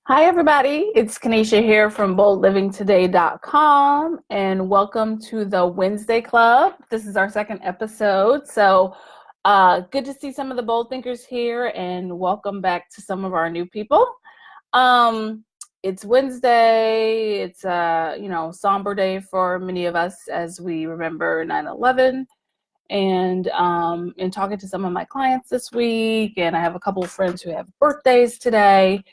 Hi, everybody. It's Kanesha here from boldlivingtoday.com, and welcome to the Wednesday Club. This is our second episode. So good to see some of the bold thinkers here, and welcome back to some of our new people. It's Wednesday. It's somber day for many of us as we remember 9/11. And in talking to some of my clients this week, and I have a couple of friends who have birthdays today.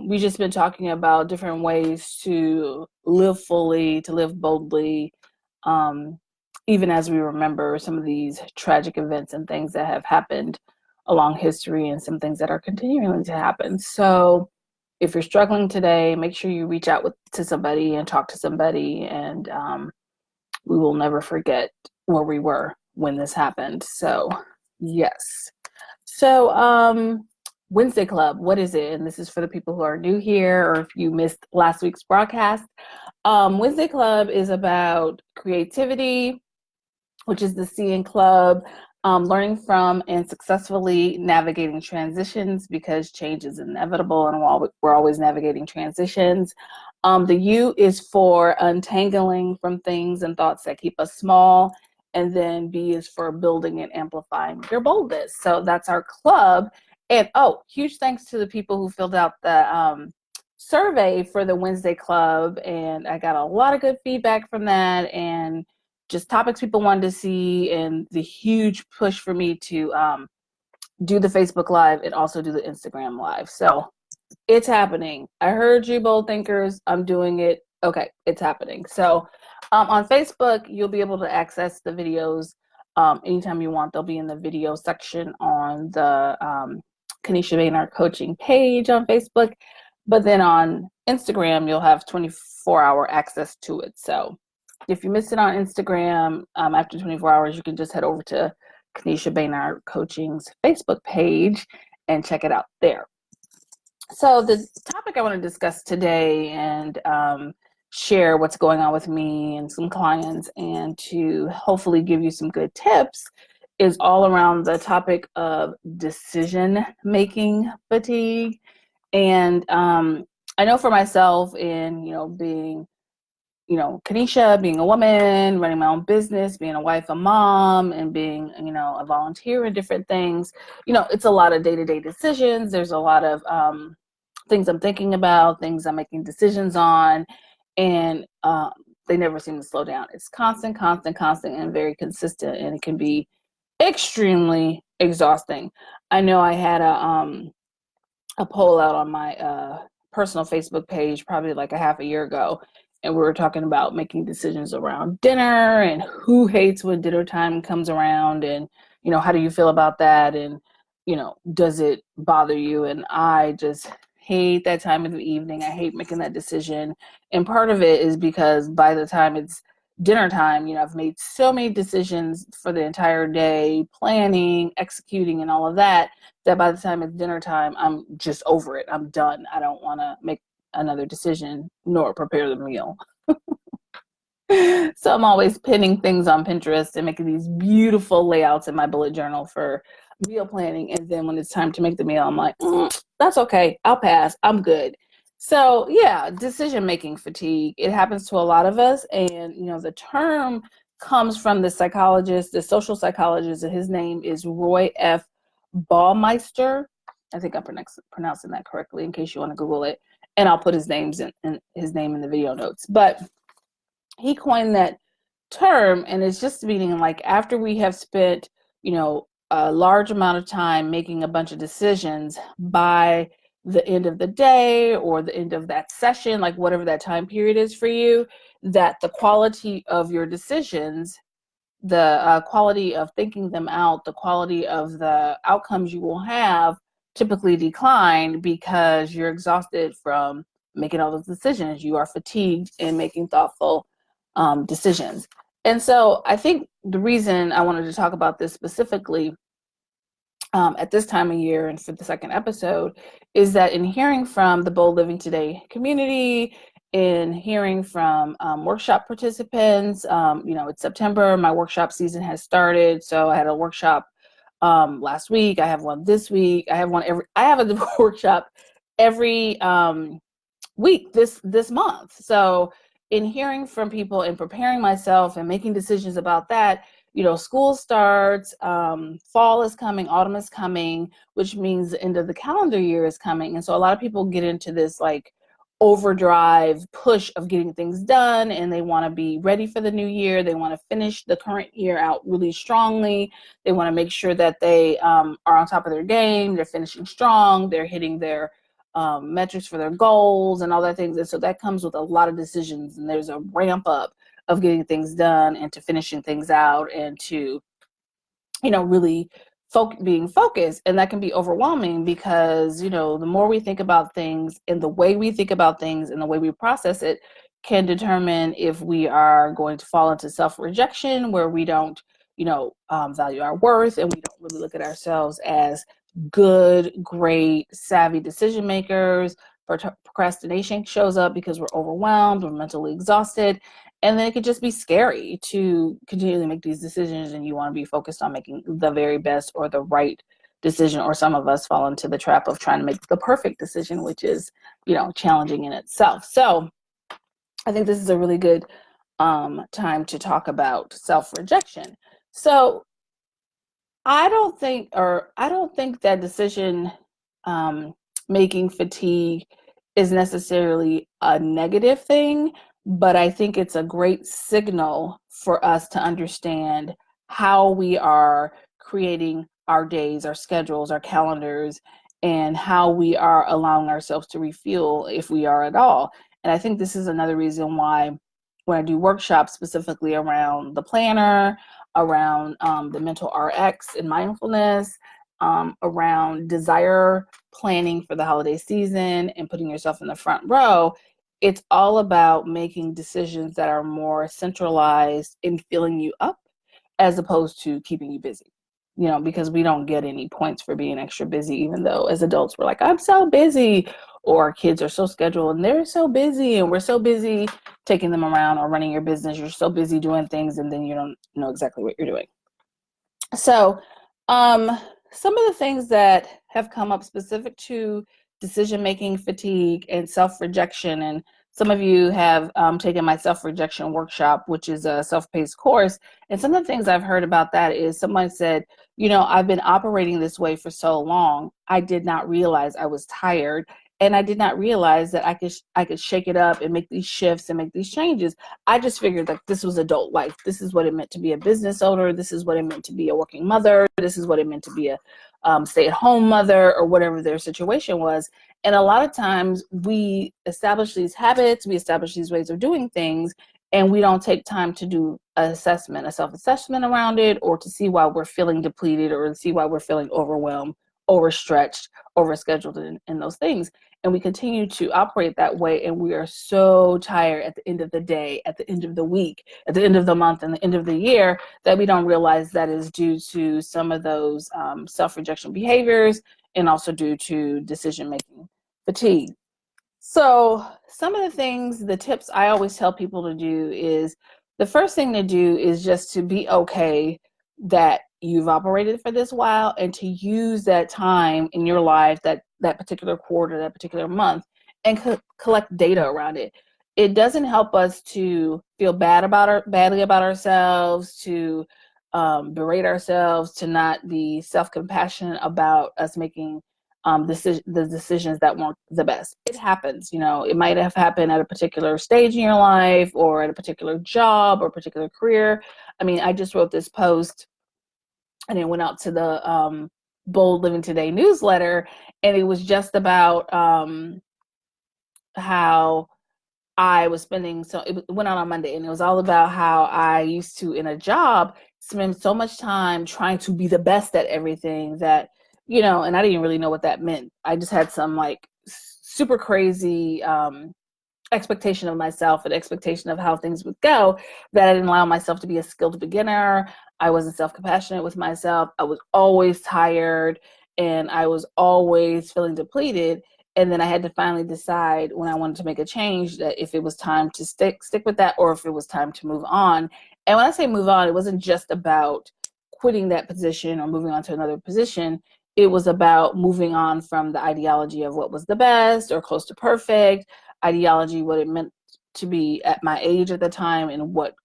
We've just been talking about different ways to live fully, to live boldly, even as we remember some of these tragic events and things that have happened along history and some things that are continuing to happen. So if you're struggling today, make sure you reach out to somebody and talk to somebody, and we will never forget where we were when this happened. So yes. So Wednesday Club, what is it? And this is for the people who are new here, or if you missed last week's broadcast. Wednesday Club is about creativity, which is the C in Club, learning from and successfully navigating transitions, because change is inevitable and we're always navigating transitions. The U is for untangling from things and thoughts that keep us small. And then B is for building and amplifying your boldness. So that's our club. And huge thanks to the people who filled out the survey for the Wednesday Club. And I got a lot of good feedback from that, and just topics people wanted to see, and the huge push for me to do the Facebook Live and also do the Instagram Live. So it's happening. I heard you, bold thinkers. I'm doing it. Okay, it's happening. So on Facebook, you'll be able to access the videos anytime you want. They'll be in the video section on the Kanesha Baynard coaching page on Facebook. But then on Instagram, you'll have 24-hour access to it. So if you miss it on Instagram, after 24 hours, you can just head over to Kanesha Baynard Coaching's Facebook page and check it out there. So the topic I want to discuss today, and share what's going on with me and some clients, and to hopefully give you some good tips, is all around the topic of decision-making fatigue. And I know for myself, in being Kanesha, being a woman, running my own business, being a wife, a mom, and being a volunteer in different things, it's a lot of day-to-day decisions. There's a lot of things I'm thinking about, things I'm making decisions on, and they never seem to slow down. It's constant, and very consistent, and it can be extremely exhausting. I know I had a poll out on my personal Facebook page probably like a half a year ago, and we were talking about making decisions around dinner and who hates when dinner time comes around, and how do you feel about that, and does it bother you? And I just hate that time of the evening. I hate making that decision. And part of it is because by the time it's dinner time, I've made so many decisions for the entire day, planning, executing, and all of that, that by the time it's dinner time, I'm just over it. I'm done. I don't want to make another decision nor prepare the meal. So I'm always pinning things on Pinterest and making these beautiful layouts in my bullet journal for meal planning. And then when it's time to make the meal, I'm like, that's okay. I'll pass. I'm good. So yeah, decision-making fatigue. It happens to a lot of us. And, the term comes from the psychologist, the social psychologist, and his name is Roy F. Baumeister. I think I'm pronouncing that correctly, in case you want to Google it. And I'll put his name in the video notes. But he coined that term, and it's just meaning like after we have spent, a large amount of time making a bunch of decisions, by the end of the day or the end of that session, like whatever that time period is for you, that the quality of your decisions, the quality of thinking them out, the quality of the outcomes you will have typically decline, because you're exhausted from making all those decisions. You are fatigued in making thoughtful decisions. And so I think the reason I wanted to talk about this specifically at this time of year and for the second episode is that in hearing from the Bold Living Today community, in hearing from workshop participants, it's September, my workshop season has started. So I had a workshop last week. I have one this week. I have a workshop every week this month. So in hearing from people and preparing myself and making decisions about that, school starts, fall is coming, autumn is coming, which means the end of the calendar year is coming. And so a lot of people get into this like overdrive push of getting things done, and they want to be ready for the new year. They want to finish the current year out really strongly. They want to make sure that they are on top of their game. They're finishing strong. They're hitting their metrics for their goals and all that things. And so that comes with a lot of decisions, and there's a ramp up of getting things done and to finishing things out and to, really being focused. And that can be overwhelming because, the more we think about things and the way we think about things and the way we process it can determine if we are going to fall into self-rejection, where we don't, value our worth, and we don't really look at ourselves as good, great, savvy decision makers. Procrastination shows up because we're overwhelmed, we're mentally exhausted, and then it could just be scary to continually make these decisions, and you want to be focused on making the very best or the right decision. Or some of us fall into the trap of trying to make the perfect decision, which is, challenging in itself. So I think this is a really good time to talk about self-rejection. So I don't think that decision making fatigue is necessarily a negative thing, but I think it's a great signal for us to understand how we are creating our days, our schedules, our calendars, and how we are allowing ourselves to refuel, if we are at all. And I think this is another reason why when I do workshops specifically around the planner, around the mental RX and mindfulness, around desire planning for the holiday season and putting yourself in the front row, it's all about making decisions that are more centralized in filling you up as opposed to keeping you busy. Because we don't get any points for being extra busy, even though as adults we're like, I'm so busy, or kids are so scheduled and they're so busy, and we're so busy taking them around or running your business. You're so busy doing things, and then you don't know exactly what you're doing. So some of the things that have come up specific to decision-making fatigue and self-rejection, and some of you have taken my self-rejection workshop, which is a self-paced course. And some of the things I've heard about that is someone said, I've been operating this way for so long, I did not realize I was tired. And I did not realize that I could shake it up and make these shifts and make these changes. I just figured that this was adult life. This is what it meant to be a business owner. This is what it meant to be a working mother. This is what it meant to be a stay-at-home mother, or whatever their situation was. And a lot of times we establish these habits, we establish these ways of doing things, and we don't take time to do an assessment, a self-assessment around it, or to see why we're feeling depleted, or to see why we're feeling overwhelmed, overstretched, overscheduled, and those things. And we continue to operate that way, and we are so tired at the end of the day, at the end of the week, at the end of the month, and the end of the year, that we don't realize that is due to some of those self-rejection behaviors, and also due to decision-making fatigue. So some of the things, the tips I always tell people to do is, the first thing to do is just to be okay that you've operated for this while, and to use that time in your life, that particular quarter, that particular month, and collect data around it. It doesn't help us to feel badly about ourselves, to berate ourselves, to not be self-compassionate about us making the decisions that weren't the best. It happens. It might have happened at a particular stage in your life, or at a particular job or particular career. I mean, I just wrote this post, and it went out to the Bold Living Today newsletter, and it was just about how I was spending, so it went out on Monday, and it was all about how I used to, in a job, spend so much time trying to be the best at everything that, and I didn't really know what that meant. I just had some like super crazy expectation of myself and expectation of how things would go, that I didn't allow myself to be a skilled beginner. I wasn't self-compassionate with myself. I was always tired, and I was always feeling depleted. And then I had to finally decide, when I wanted to make a change, that if it was time to stick with that, or if it was time to move on. And when I say move on, it wasn't just about quitting that position or moving on to another position. it was about moving on from the ideology of what was the best or close to perfect, ideology, what it meant to be at my age at the time, and what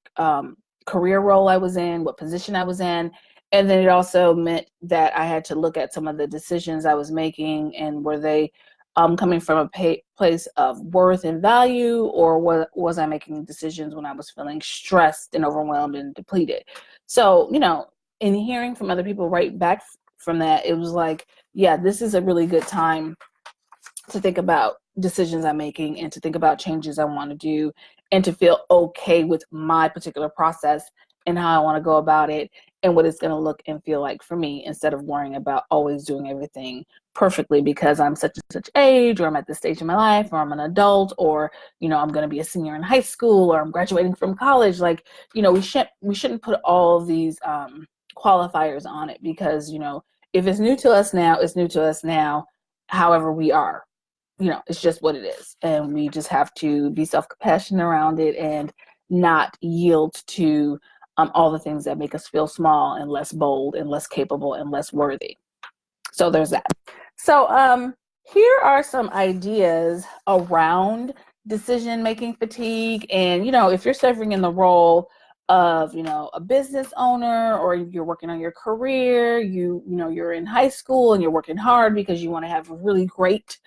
career role I was in, what position I was in. And then it also meant that I had to look at some of the decisions I was making, and were they coming from a place of worth and value, or was I making decisions when I was feeling stressed and overwhelmed and depleted? So, in hearing from other people right back from that, it was like, yeah, this is a really good time to think about decisions I'm making and to think about changes I want to do and to feel okay with my particular process and how I want to go about it and what it's going to look and feel like for me, instead of worrying about always doing everything perfectly because I'm such and such age, or I'm at this stage in my life, or I'm an adult, or I'm going to be a senior in high school, or I'm graduating from college. Like, we shouldn't put all of these qualifiers on it, because if it's new to us now, it's new to us now. However we are, it's just what it is. And we just have to be self-compassionate around it and not yield to all the things that make us feel small and less bold and less capable and less worthy. So there's that. So here are some ideas around decision-making fatigue. And, if you're serving in the role of, a business owner, or you're working on your career, you're in high school and you're working hard because you want to have really great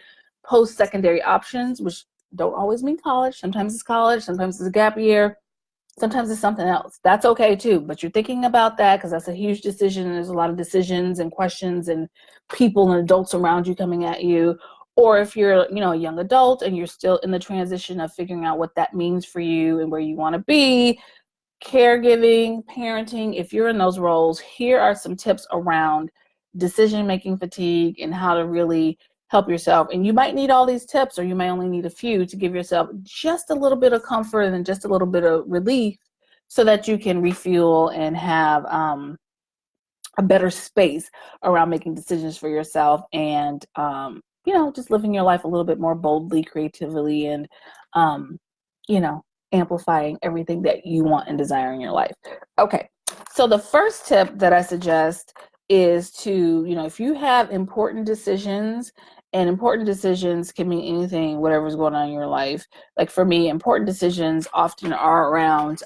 post-secondary options, which don't always mean college. Sometimes it's college, sometimes it's a gap year, sometimes it's something else. That's okay too, but you're thinking about that because that's a huge decision. There's a lot of decisions and questions and people and adults around you coming at you. Or if you're, a young adult and you're still in the transition of figuring out what that means for you and where you want to be, caregiving, parenting, if you're in those roles, here are some tips around decision-making fatigue and how to really help yourself. And you might need all these tips, or you may only need a few to give yourself just a little bit of comfort and just a little bit of relief, so that you can refuel and have a better space around making decisions for yourself, and just living your life a little bit more boldly, creatively, and amplifying everything that you want and desire in your life. Okay, so the first tip that I suggest is to, if you have important decisions, and important decisions can mean anything, whatever's going on in your life. Like for me, important decisions often are around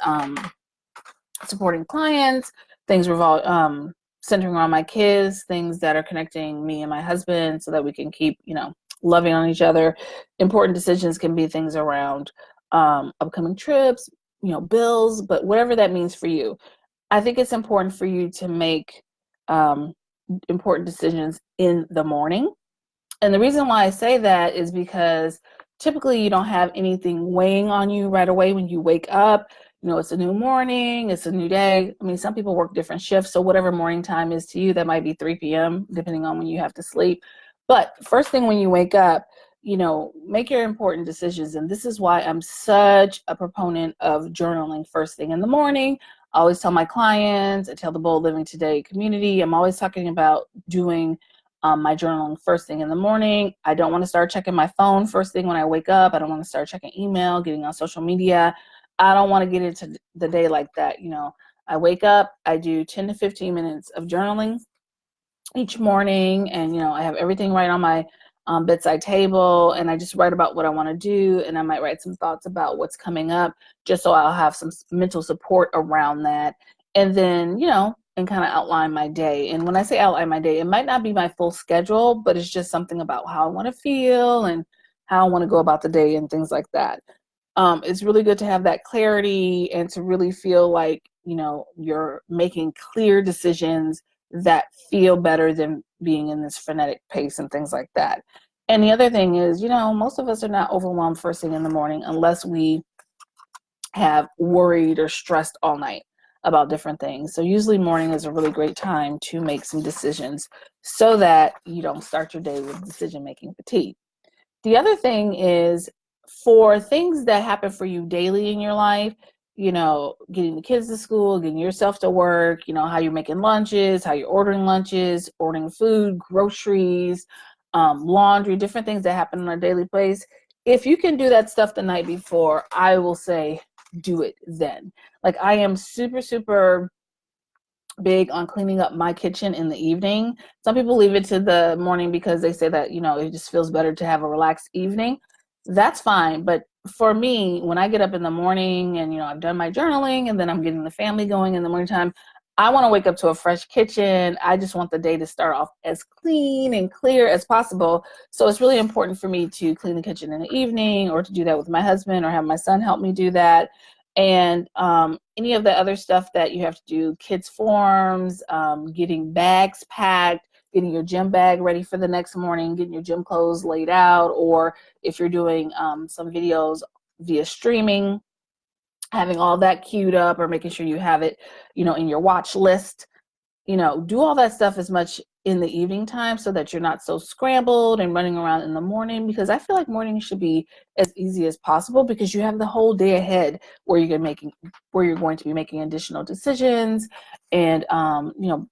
supporting clients, things centering around my kids, things that are connecting me and my husband so that we can keep, loving on each other. Important decisions can be things around upcoming trips, bills, but whatever that means for you. I think it's important for you to make important decisions in the morning. And the reason why I say that is because typically you don't have anything weighing on you right away when you wake up. It's a new morning, it's a new day. I mean, some people work different shifts, so whatever morning time is to you, that might be 3 p.m., depending on when you have to sleep. But first thing when you wake up, make your important decisions. And this is why I'm such a proponent of journaling first thing in the morning. I always tell my clients, I tell the Bold Living Today community, I'm always talking about doing my journaling first thing in the morning. I don't want to start checking my phone first thing when I wake up. I don't want to start checking email, getting on social media. I don't want to get into the day like that. I wake up, I do 10 to 15 minutes of journaling each morning, and I have everything right on my bedside table, and I just write about what I want to do, and I might write some thoughts about what's coming up, just so I'll have some mental support around that. And then and kind of outline my day. And when I say outline my day, it might not be my full schedule, but it's just something about how I want to feel and how I want to go about the day and things like that. It's really good to have that clarity and to really feel like you're making clear decisions that feel better than being in this frenetic pace and things like that. And the other thing is, most of us are not overwhelmed first thing in the morning unless we have worried or stressed all night about different things. So usually morning is a really great time to make some decisions so that you don't start your day with decision-making fatigue. The other thing is, for things that happen for you daily in your life, getting the kids to school, getting yourself to work, how you're making lunches, how you're ordering food, groceries, laundry, different things that happen on a daily basis. If you can do that stuff the night before, I will say do it then. Like, I am super, super big on cleaning up my kitchen in the evening. Some people leave it to the morning because they say that, it just feels better to have a relaxed evening. That's fine. But for me, when I get up in the morning and, I've done my journaling and then I'm getting the family going in the morning time, I want to wake up to a fresh kitchen. I just want the day to start off as clean and clear as possible. So it's really important for me to clean the kitchen in the evening, or to do that with my husband, or have my son help me do that. And any of the other stuff that you have to do, kids forms, getting bags packed, getting your gym bag ready for the next morning, getting your gym clothes laid out, or if you're doing some videos via streaming, having all that queued up, or making sure you have it, in your watch list. Do all that stuff as much in the evening time so that you're not so scrambled and running around in the morning, because I feel like mornings should be as easy as possible, because you have the whole day ahead where you're going to be making additional decisions, and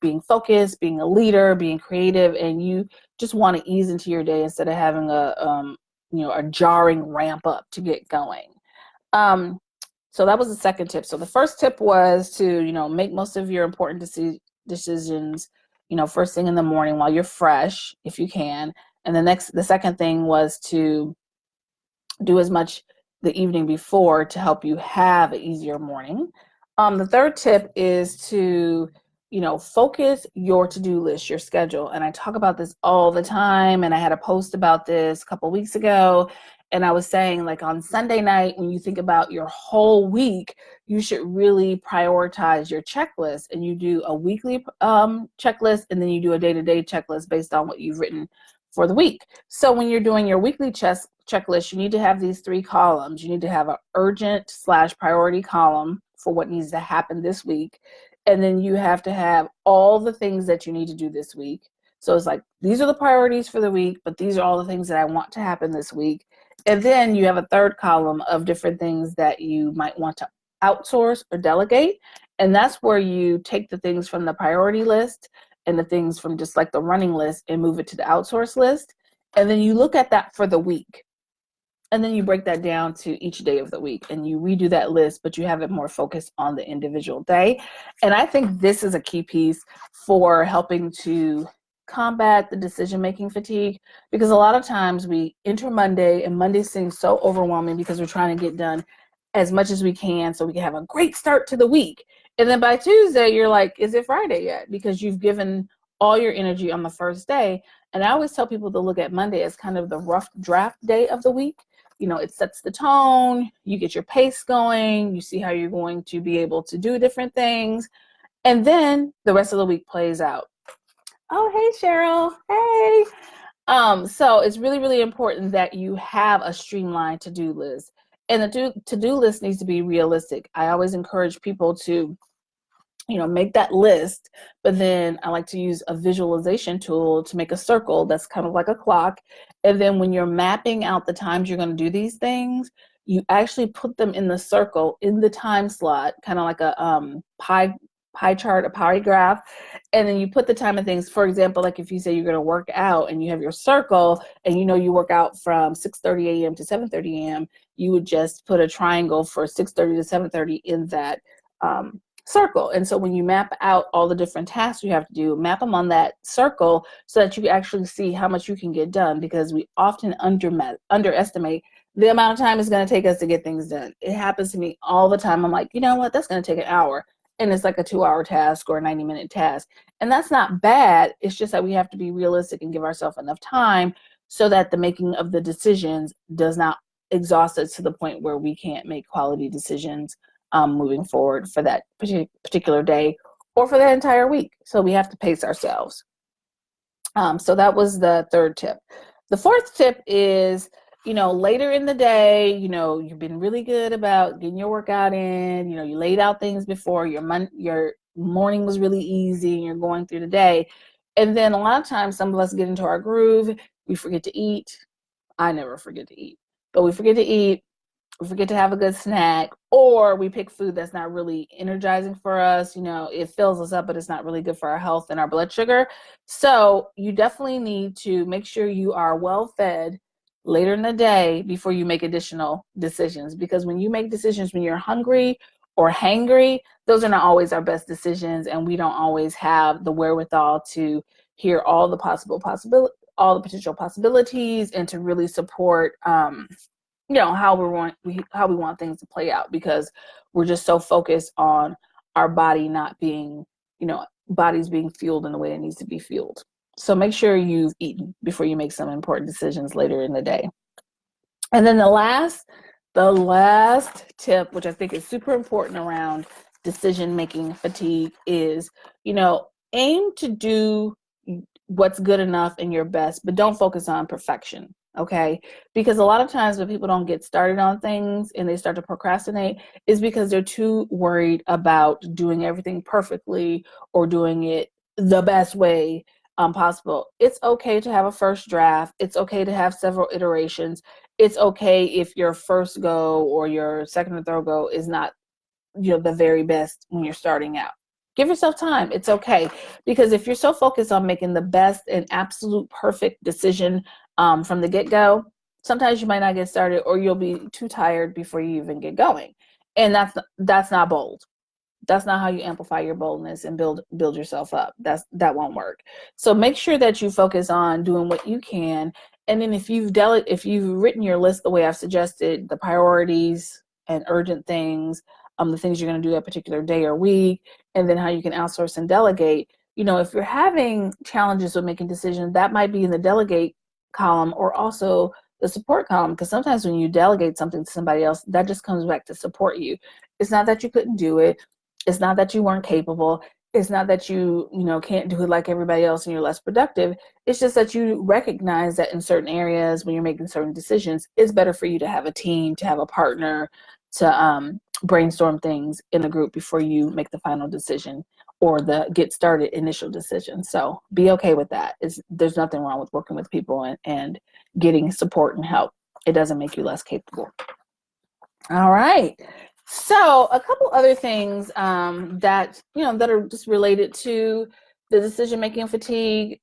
being focused, being a leader, being creative, and you just want to ease into your day instead of having a jarring ramp up to get going. So that was the second tip. So the first tip was to, make most of your important decisions, first thing in the morning while you're fresh, if you can. And the second thing was to do as much the evening before to help you have an easier morning. The third tip is to, focus your to-do list, your schedule. And I talk about this all the time. And I had a post about this a couple weeks ago. And I was saying, like, on Sunday night, when you think about your whole week, you should really prioritize your checklist. And you do a weekly checklist, and then you do a day-to-day checklist based on what you've written for the week. So when you're doing your weekly checklist, you need to have these 3 columns. You need to have an urgent/priority column for what needs to happen this week. And then you have to have all the things that you need to do this week. So it's like, these are the priorities for the week, but these are all the things that I want to happen this week. And then you have a third column of different things that you might want to outsource or delegate. And that's where you take the things from the priority list and the things from just like the running list and move it to the outsource list. And then you look at that for the week. And then you break that down to each day of the week, and you redo that list, but you have it more focused on the individual day. And I think this is a key piece for helping to combat the decision-making fatigue, because a lot of times we enter Monday, and Monday seems so overwhelming because we're trying to get done as much as we can so we can have a great start to the week. And then by Tuesday, you're like, is it Friday yet? Because you've given all your energy on the first day. And I always tell people to look at Monday as kind of the rough draft day of the week. It sets the tone, you get your pace going, you see how you're going to be able to do different things, and then the rest of the week plays out. Oh, hey, Cheryl. Hey. So it's really, really important that you have a streamlined to-do list. And the to-do list needs to be realistic. I always encourage people to make that list, but then I like to use a visualization tool to make a circle that's kind of like a clock. And then when you're mapping out the times you're going to do these things, you actually put them in the circle in the time slot, kind of like a pie chart, a pie graph. And then you put the time of things. For example, like if you say you're going to work out and you have your circle and you work out from 6:30 a.m. to 7:30 a.m., you would just put a triangle for 6:30 to 7:30 in that circle. And so when you map out all the different tasks you have to do, map them on that circle so that you actually see how much you can get done, because we often underestimate the amount of time it's going to take us to get things done. It happens to me all the time. I'm like, you know what, that's going to take an hour. And it's like a 2-hour task or a 90-minute task. And that's not bad. It's just that we have to be realistic and give ourselves enough time so that the making of the decisions does not exhaust us to the point where we can't make quality decisions moving forward for that particular day or for that entire week. So we have to pace ourselves. So that was the third tip. The fourth tip is, later in the day, you've been really good about getting your workout in, you laid out things before, your morning was really easy and you're going through the day. And then a lot of times some of us get into our groove, we forget to eat. I never forget to eat, but we forget to eat. We forget to have a good snack, or we pick food that's not really energizing for us. It fills us up, but it's not really good for our health and our blood sugar. So you definitely need to make sure you are well fed later in the day before you make additional decisions. Because when you make decisions when you're hungry or hangry, those are not always our best decisions, and we don't always have the wherewithal to hear all the all the potential possibilities, and to really support how we want things to play out, because we're just so focused on our body not being, bodies being fueled in the way it needs to be fueled. So make sure you've eaten before you make some important decisions later in the day. And then the last tip, which I think is super important around decision-making fatigue, is, aim to do what's good enough and your best, but don't focus on perfection. Okay. Because a lot of times when people don't get started on things and they start to procrastinate, is because they're too worried about doing everything perfectly or doing it the best way possible. It's okay to have a first draft. It's okay to have several iterations. It's okay if your first go or your second or third go is not, the very best when you're starting out. Give yourself time. It's okay. Because if you're so focused on making the best and absolute perfect decision from the get-go, sometimes you might not get started, or you'll be too tired before you even get going. And that's not bold. That's not how you amplify your boldness and build yourself up. That won't work. So make sure that you focus on doing what you can. And then if you've written your list the way I've suggested, the priorities and urgent things, the things you're going to do that particular day or week, and then how you can outsource and delegate. If you're having challenges with making decisions, that might be in the delegate column or also the support column, because sometimes when you delegate something to somebody else, that just comes back to support you. It's not that you couldn't do it. It's not that you weren't capable. It's not that you can't do it like everybody else and you're less productive. It's just that you recognize that in certain areas, when you're making certain decisions, it's better for you to have a team, to have a partner, to brainstorm things in a group before you make the final decision or the get started initial decision. So be okay with that. There's nothing wrong with working with people and getting support and help. It doesn't make you less capable. All right. So a couple other things that are just related to the decision-making fatigue.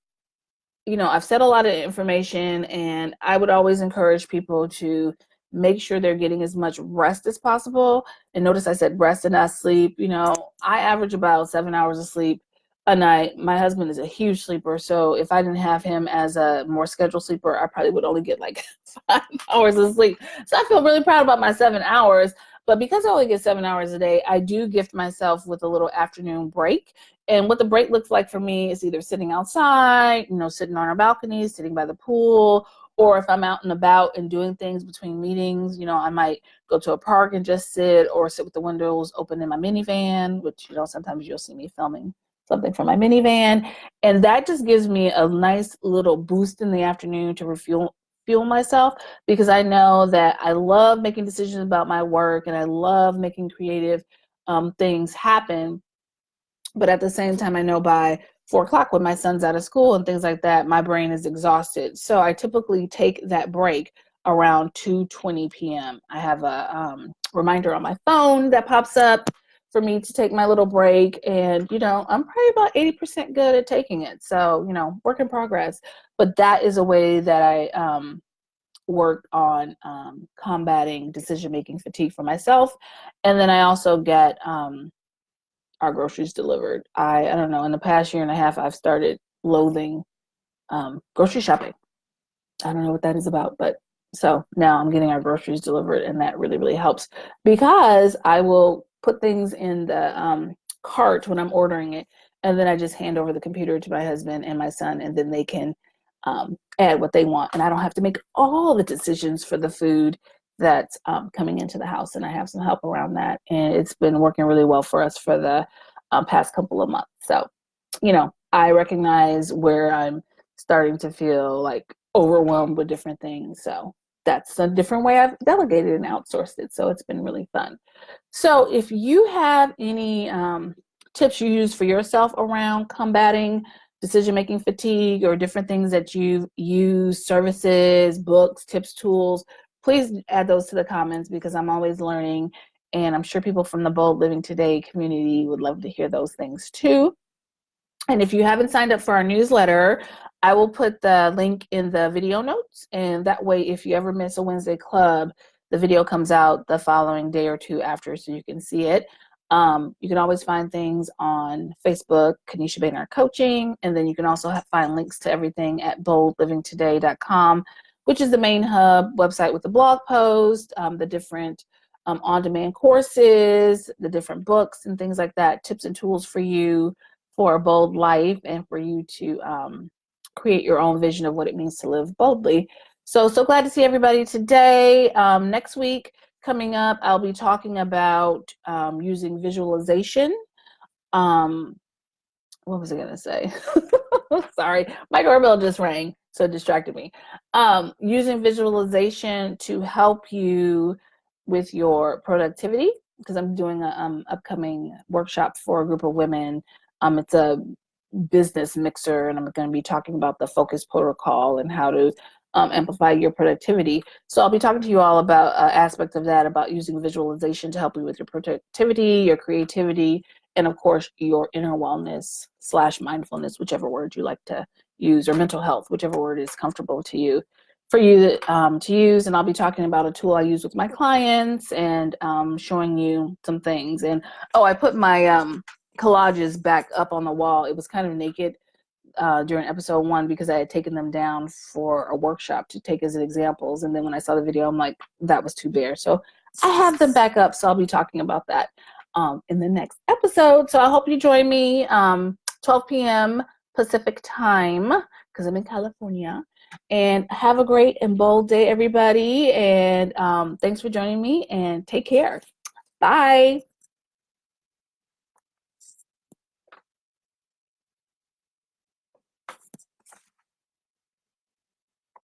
I've said a lot of information, and I would always encourage people to make sure they're getting as much rest as possible. And notice I said rest and not sleep. I average about 7 hours of sleep a night. My husband is a huge sleeper, so if I didn't have him as a more scheduled sleeper, I probably would only get like 5 hours of sleep. So I feel really proud about my 7 hours. But because I only get 7 hours a day, I do gift myself with a little afternoon break. And what the break looks like for me is either sitting outside, sitting on our balconies, sitting by the pool, or if I'm out and about and doing things between meetings, I might go to a park and just sit, or sit with the windows open in my minivan, which, sometimes you'll see me filming something from my minivan. And that just gives me a nice little boost in the afternoon to fuel myself, because I know that I love making decisions about my work and I love making creative things happen. But at the same time, I know by 4 o'clock when my son's out of school and things like that, my brain is exhausted. So I typically take that break around 2:20 p.m. I have a reminder on my phone that pops up for me to take my little break. And, I'm probably about 80% good at taking it. So, work in progress. But that is a way that I work on combating decision-making fatigue for myself. And then I also get our groceries delivered. I don't know, in the past year and a half, I've started loathing grocery shopping. I don't know what that is about, but so now I'm getting our groceries delivered, and that really, really helps, because I will put things in the cart when I'm ordering it, and then I just hand over the computer to my husband and my son, and then they can add what they want, and I don't have to make all the decisions for the food that's coming into the house. And I have some help around that, and it's been working really well for us for the past couple of months. So, I recognize where I'm starting to feel like overwhelmed with different things. So that's a different way I've delegated and outsourced it. So it's been really fun. So if you have any tips you use for yourself around combating decision-making fatigue, or different things that you've used, services, books, tips, tools, please add those to the comments, because I'm always learning. And I'm sure people from the Bold Living Today community would love to hear those things too. And if you haven't signed up for our newsletter, I will put the link in the video notes. And that way, if you ever miss a Wednesday Club, the video comes out the following day or two after, so you can see it. You can always find things on Facebook, Kanesha Baynard Coaching, and then you can also find links to everything at boldlivingtoday.com, which is the main hub website with the blog post, the different on-demand courses, the different books and things like that, tips and tools for you for a bold life and for you to create your own vision of what it means to live boldly. So glad to see everybody today. Next week coming up, I'll be talking about using visualization. What was I going to say? Sorry, my doorbell just rang, so it distracted me. Using visualization to help you with your productivity, because I'm doing an upcoming workshop for a group of women. It's a business mixer, and I'm going to be talking about the focus protocol and how to amplify your productivity. So I'll be talking to you all about aspects of that, about using visualization to help you with your productivity, your creativity, and of course, your inner wellness / mindfulness, whichever word you like to use, or mental health, whichever word is comfortable to you, for you to use. And I'll be talking about a tool I use with my clients and showing you some things. And I put my collages back up on the wall. It was kind of naked during episode 1 because I had taken them down for a workshop to take as examples. And then when I saw the video, I'm like, that was too bare. So I have them back up. So I'll be talking about that in the next episode. So I hope you join me 12 p.m. Pacific time, because I'm in California. And have a great and bold day, everybody. And thanks for joining me, and take care. Bye.